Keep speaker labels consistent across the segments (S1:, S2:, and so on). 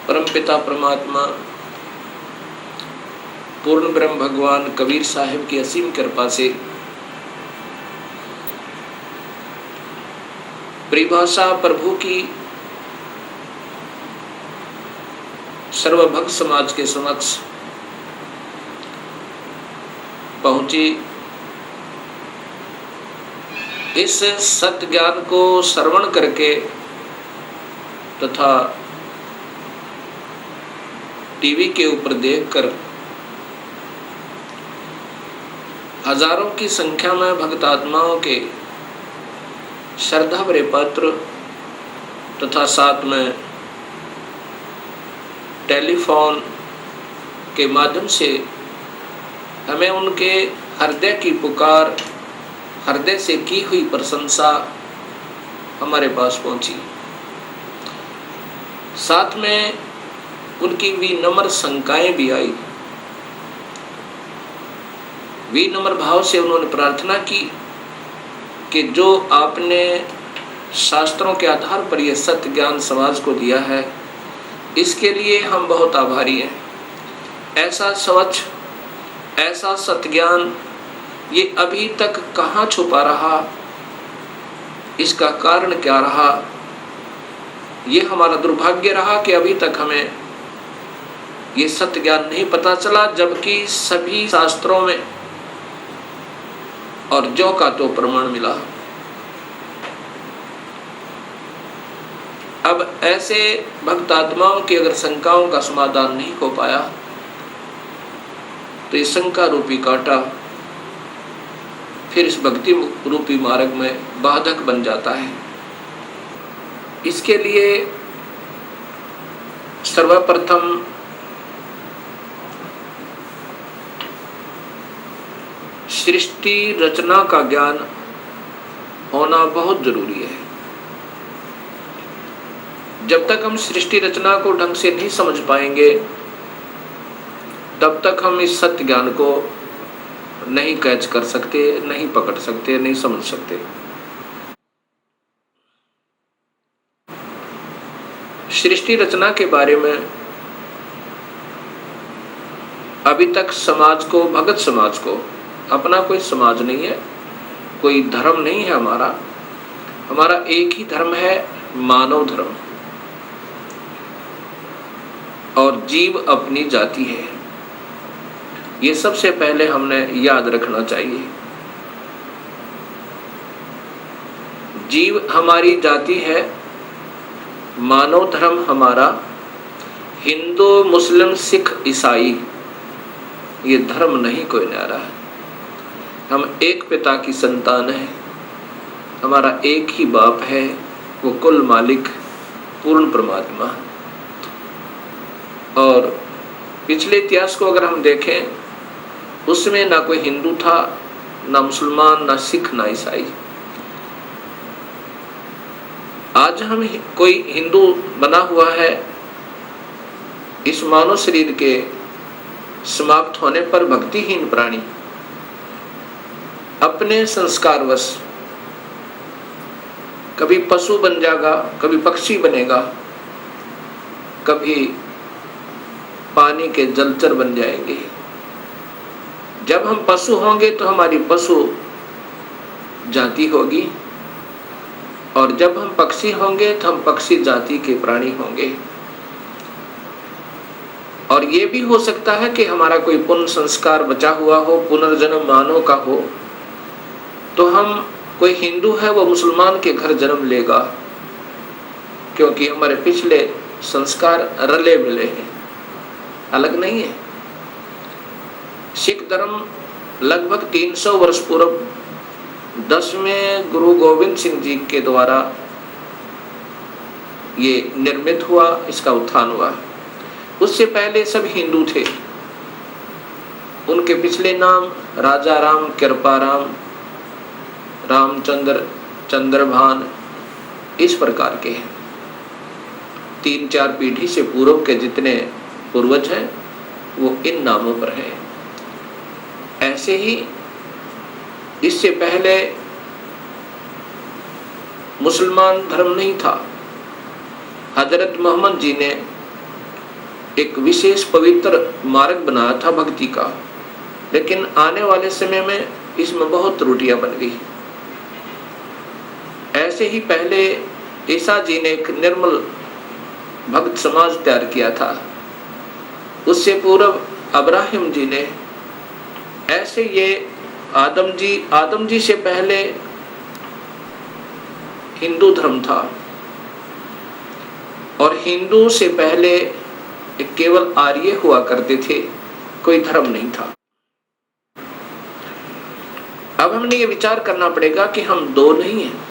S1: परमपिता परमात्मा पूर्ण ब्रह्म भगवान कबीर साहिब की असीम कृपा से परिभाषा प्रभु की सर्वभक्त समाज के समक्ष पहुंची। इस सत्य ज्ञान को श्रवण करके तथा टीवी के ऊपर देखकर हजारों की संख्या में भक्त आत्माओं के श्रद्धा भरे पत्र तथा साथ में टेलीफोन के माध्यम से हमें उनके हृदय की पुकार, हृदय से की हुई प्रशंसा हमारे पास पहुंची। साथ में उनकी विनम्र शंकाएं भी आई। विनम्र भाव से उन्होंने प्रार्थना की कि जो आपने शास्त्रों के आधार पर यह सत्य ज्ञान समाज को दिया है, इसके लिए हम बहुत आभारी हैं। ऐसा स्वच्छ, ऐसा सत्य ज्ञान ये अभी तक कहाँ छुपा रहा, इसका कारण क्या रहा? ये हमारा दुर्भाग्य रहा कि अभी तक हमें ये सत्य ज्ञान नहीं पता चला, जबकि सभी शास्त्रों में और ज्यों का तो प्रमाण मिला। अब ऐसे भक्त आत्माओं की अगर शंकाओं का समाधान नहीं हो पाया तो ये शंका रूपी कांटा फिर इस भक्ति रूपी मार्ग में बाधक बन जाता है। इसके लिए सर्वप्रथम सृष्टि रचना का ज्ञान होना बहुत जरूरी है। जब तक हम सृष्टि रचना को ढंग से नहीं समझ पाएंगे, तब तक हम इस सत्य ज्ञान को नहीं कैच कर सकते, नहीं पकड़ सकते, नहीं समझ सकते। सृष्टि रचना के बारे में अभी तक समाज को, भगत समाज को, अपना कोई समाज नहीं है, कोई धर्म नहीं है हमारा एक ही धर्म है, मानव धर्म, और जीव अपनी जाति है। ये सबसे पहले हमने याद रखना चाहिए। जीव हमारी जाति है, मानव धर्म हमारा, हिंदू मुस्लिम सिख ईसाई ये धर्म नहीं कोई न्यारा है। हम एक पिता की संतान है, हमारा एक ही बाप है, वो कुल मालिक पूर्ण परमात्मा। और पिछले इतिहास को अगर हम देखें, उसमें ना कोई हिंदू था, ना मुसलमान, ना सिख, ना ईसाई। आज हम कोई हिंदू बना हुआ है, इस मानव शरीर के समाप्त होने पर भक्तिहीन प्राणी अपने संस्कारवश कभी पशु बन जाएगा, कभी पक्षी बनेगा, कभी पानी के जलचर बन जाएंगे। जब हम पशु होंगे तो हमारी पशु जाति होगी, और जब हम पक्षी होंगे तो हम पक्षी जाति के प्राणी होंगे। और ये भी हो सकता है कि हमारा कोई पुण्य संस्कार बचा हुआ हो, पुनर्जन्म मानव का हो, तो हम, कोई हिंदू है वो मुसलमान के घर जन्म लेगा, क्योंकि हमारे पिछले संस्कार रले मिले हैं, अलग नहीं है। सिख धर्म लगभग 300 वर्ष पूर्व 10वें गुरु गोविंद सिंह जी के द्वारा ये निर्मित हुआ, इसका उत्थान हुआ। उससे पहले सब हिंदू थे। उनके पिछले नाम राजा राम, कृपा राम, रामचंद्र, चंद्रभान, इस प्रकार के हैं। 3-4 पीढ़ी से पूर्व के जितने पूर्वज हैं वो इन नामों पर हैं। ऐसे ही इससे पहले मुसलमान धर्म नहीं था। हजरत मोहम्मद जी ने एक विशेष पवित्र मार्ग बनाया था भक्ति का, लेकिन आने वाले समय में इसमें बहुत त्रुटियां बन गई। ऐसे ही पहले ईसा जी ने एक निर्मल भक्त समाज तैयार किया था, उससे पूर्व अब्राहिम जी ने, ऐसे ये आदम जी से पहले हिंदू धर्म था, और हिंदू से पहले केवल आर्य हुआ करते थे, कोई धर्म नहीं था। अब हमने ये विचार करना पड़ेगा कि हम दो नहीं हैं।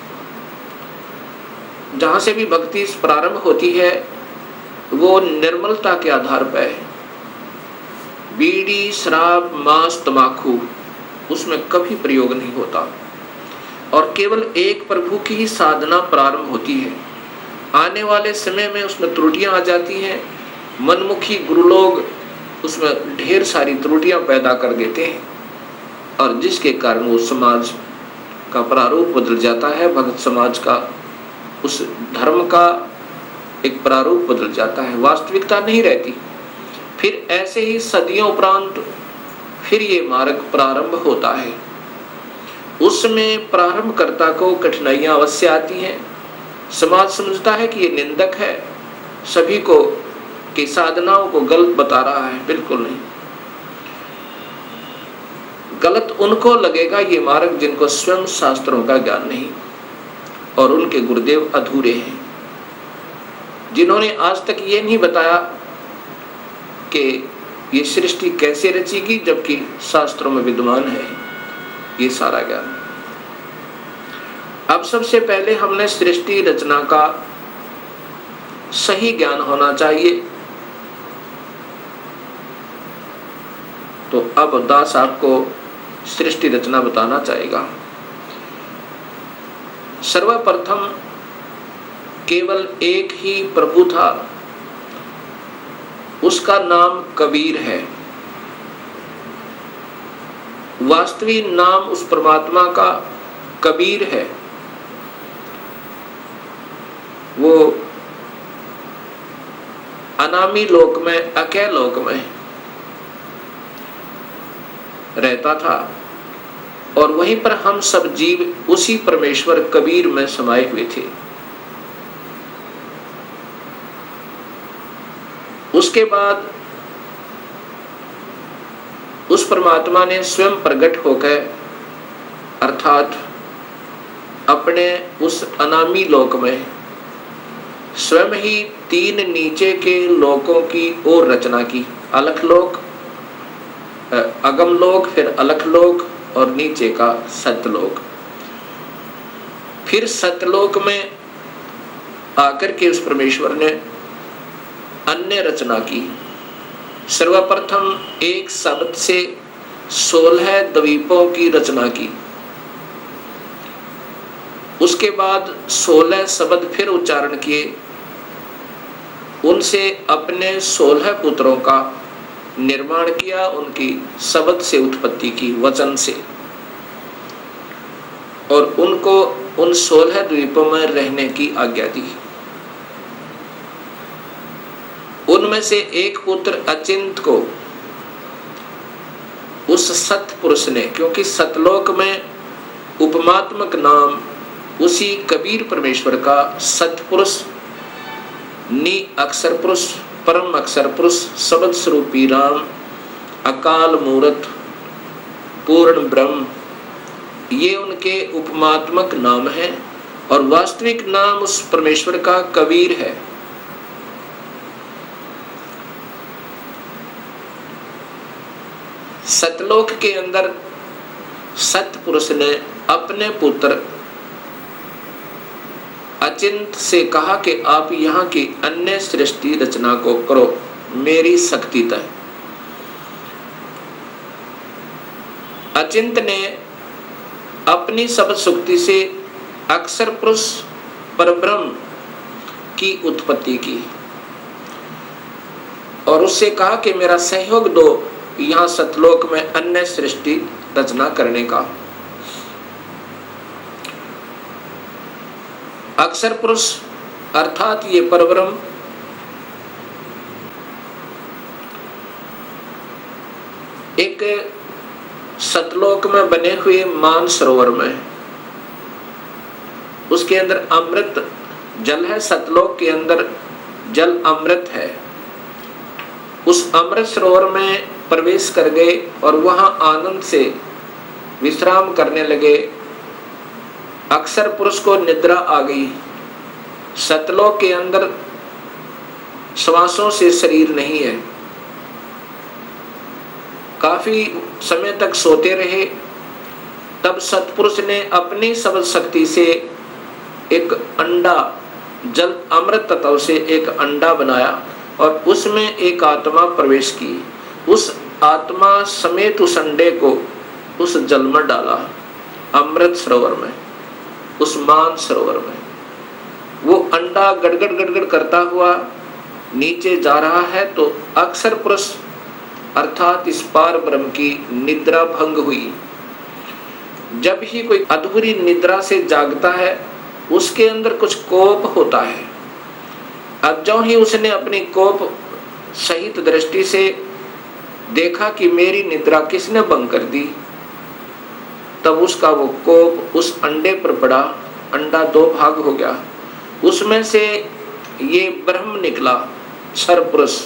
S1: जहां से भी भक्ति प्रारंभ होती है वो निर्मलता के आधार पर है। बीड़ी, शराब, मांस, तंबाकू उसमें कभी प्रयोग नहीं होता, और केवल एक प्रभु की ही साधना प्रारंभ होती है। आने वाले समय में उसमें त्रुटियां आ जाती हैं। मनमुखी गुरु लोग उसमें ढेर सारी त्रुटियां पैदा कर देते हैं, और जिसके कारण वो समाज का प्रारूप बदल जाता है, भक्त समाज का, उस धर्म का एक प्रारूप बदल जाता है, वास्तविकता नहीं रहती। फिर ऐसे ही सदियों उपरांत फिर ये मार्ग प्रारंभ होता है। उसमें प्रारंभकर्ता को कठिनाइयां अवश्य आती हैं। समाज समझता है कि ये निंदक है, सभी को की साधनाओं को गलत बता रहा है। बिल्कुल नहीं, गलत उनको लगेगा ये मार्ग जिनको स्वयं शास्त्रों का ज्ञान नहीं और उनके गुरुदेव अधूरे हैं, जिन्होंने आज तक ये नहीं बताया कि ये सृष्टि कैसे रचेगी, जबकि शास्त्रों में विद्यमान है ये सारा ज्ञान। अब सबसे पहले हमने सृष्टि रचना का सही ज्ञान होना चाहिए। तो अब दास आपको सृष्टि रचना बताना चाहेगा। सर्वप्रथम केवल एक ही प्रभु था, उसका नाम कबीर है। वास्तविक नाम उस परमात्मा का कबीर है। वो अनामी लोक में, अकय लोक में रहता था, और वहीं पर हम सब जीव उसी परमेश्वर कबीर में समाये हुए थे। उसके बाद उस परमात्मा ने स्वयं प्रकट होकर, अर्थात अपने उस अनामी लोक में स्वयं ही तीन नीचे के लोकों की ओर रचना की। अलख लोक, अगम लोक, फिर अलख लोक, और नीचे का सतलोक। फिर सतलोक में आकर के उस परमेश्वर ने अन्य रचना की। सर्वप्रथम एक शब्द से 16 द्वीपों की रचना की। उसके बाद 16 शब्द फिर उच्चारण किए, उनसे अपने 16 पुत्रों का निर्माण किया, उनकी शब्द से उत्पत्ति की, वचन से, और उनको उन 16 द्वीपों में रहने की आज्ञा दी। उनमें से एक पुत्र अचिंत को उस सत पुरुष ने, क्योंकि सतलोक में उपमात्मक नाम उसी कबीर परमेश्वर का सतपुरुष, नि अक्षर पुरुष, परम अक्षर पुरुष, शब्द स्वरूपी राम, अकाल मूर्त, पूर्ण ब्रह्म, ये उनके उपमात्मक नाम है, और वास्तविक नाम उस परमेश्वर का कबीर है। सतलोक के अंदर सतपुरुष ने अपने पुत्र अचिंत से कहा कि आप यहाँ की अन्य सृष्टि रचना को करो मेरी शक्ति तय। अचिंत ने अपनी शब्द शक्ति से अक्षर पुरुष परब्रह्म की उत्पत्ति की, और उससे कहा कि मेरा सहयोग दो यहाँ सतलोक में अन्य सृष्टि रचना करने का। अक्षर पुरुष अर्थात ये परब्रह्म एक सतलोक में बने हुए मान सरोवर में, उसके अंदर अमृत जल है। सतलोक के अंदर जल अमृत है। उस अमृत सरोवर में प्रवेश कर गए और वहां आनंद से विश्राम करने लगे। अक्सर पुरुष को निद्रा आ गई। सतलोक के अंदर श्वासों से शरीर नहीं है। काफी समय तक सोते रहे। तब सतपुरुष ने अपनी सबल शक्ति से एक अंडा, जल अमृत तत्व से एक अंडा बनाया और उसमें एक आत्मा प्रवेश की। उस आत्मा समेत उस अंडे को उस जल में डाला, अमृत सरोवर में, उस मान सरोवर में। वो अंडा गड़गड़ गड़गड़ करता हुआ नीचे जा रहा है तो अक्सर पुरुष अर्थात इस पार ब्रह्म की निद्रा भंग हुई। जब ही कोई अधूरी निद्रा से जागता है उसके अंदर कुछ कोप होता है। अब जो ही उसने अपनी कोप सहित दृष्टि से देखा कि मेरी निद्रा किसने भंग कर दी, तब उसका वो कोप उस अंडे पर पड़ा। अंडा दो भाग हो गया। उसमें से ये ब्रह्म निकला, क्षर पुरुष।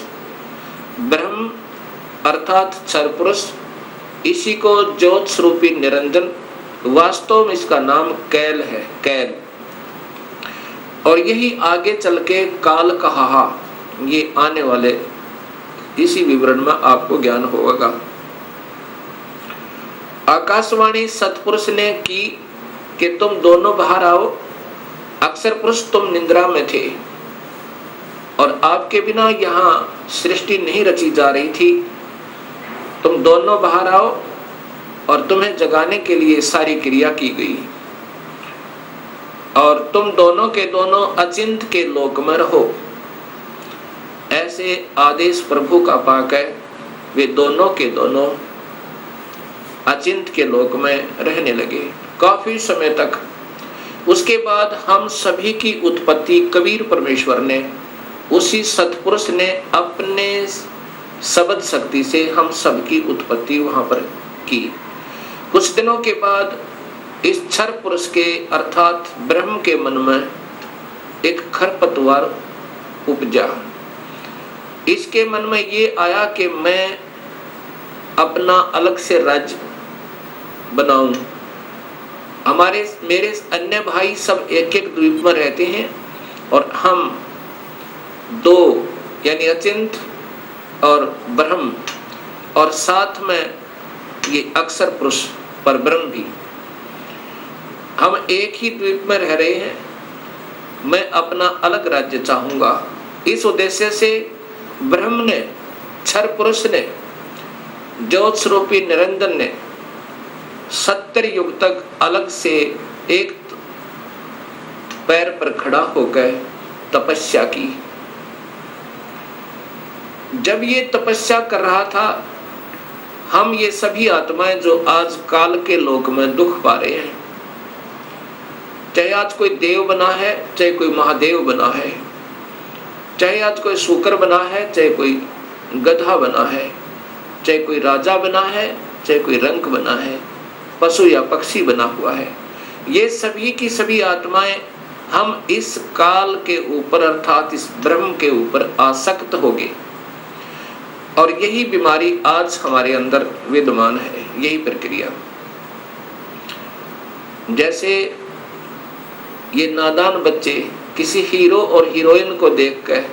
S1: ब्रह्म अर्थात क्षर पुरुष, इसी को ज्योत स्वरूपी निरंजन, वास्तव में इसका नाम कैल है, कैल। और यही आगे चल के काल कहा, ये आने वाले इसी विवरण में आपको ज्ञान होगा। आकाशवाणी सतपुरुष ने की कि तुम दोनों बाहर आओ। अक्सर पुरुष तुम निद्रा में थे और आपके बिना यहाँ सृष्टि नहीं रची जा रही थी। तुम दोनों बाहर आओ और तुम्हें जगाने के लिए सारी क्रिया की गई और तुम दोनों के दोनों अचिंत के लोक में रहो। ऐसे आदेश प्रभु का पाकर वे दोनों के दोनों अचिंत के लोक में रहने लगे काफी समय तक। उसके बाद हम सभी की उत्पत्ति कबीर परमेश्वर ने, उसी सतपुरुष ने अपने शब्द शक्ति से हम सबकी उत्पत्ति वहां पर की। कुछ दिनों के बाद इस क्षर पुरुष के अर्थात ब्रह्म के मन में एक खरपतवार उपजा। इसके मन में ये आया कि मैं अपना अलग से राज्य बनाऊं। मेरे अन्य भाई सब एक एक द्वीप में रहते हैं और हम दो यानी अचिंत और ब्रह्म और साथ में ये अक्सर पुरुष पर ब्रह्म भी, हम एक ही द्वीप में रह रहे हैं। मैं अपना अलग राज्य चाहूंगा। इस उद्देश्य से ब्रह्म ने, क्षर पुरुष ने, ज्योत स्वरूपी निरंजन ने 70 युग तक अलग से एक पैर पर खड़ा होकर तपस्या की। जब ये तपस्या कर रहा था, हम ये सभी आत्माएं जो आज काल के लोक में दुख पा रहे हैं, चाहे आज कोई देव बना है, चाहे कोई महादेव बना है, चाहे आज कोई शूकर बना है, चाहे कोई गधा बना है, चाहे कोई राजा बना है, चाहे कोई रंक बना है, पशु या पक्षी बना हुआ है, ये सभी की सभी आत्माएं हम इस काल के ऊपर अर्थात इस ब्रह्म के ऊपर आसक्त हो गए। और यही बीमारी आज हमारे अंदर विद्यमान है, यही प्रक्रिया। जैसे ये नादान बच्चे किसी हीरो और हीरोइन को देखकर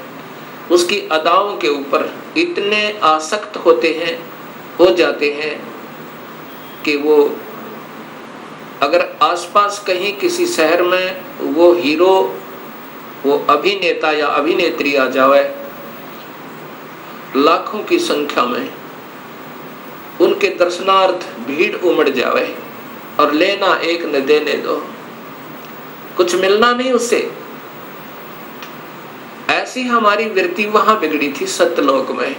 S1: उसकी अदाओं के ऊपर इतने आसक्त होते हैं, हो जाते हैं कि वो अगर आसपास कहीं किसी शहर में वो हीरो, वो अभिनेता या अभिनेत्री आ जावे, लाखों की संख्या में उनके दर्शनार्थ भीड़ उमड़ जावे और लेना एक न देने दो, कुछ मिलना नहीं उससे। ऐसी हमारी वृत्ति वहां बिगड़ी थी सत्यलोक में।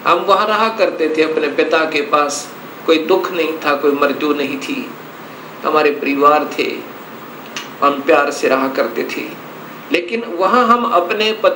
S1: हम वहां रहा करते थे अपने पिता के पास, कोई दुख नहीं था, कोई मृत्यु नहीं थी, हमारे परिवार थे, हम प्यार से रहा करते थे। लेकिन वहां हम अपने पति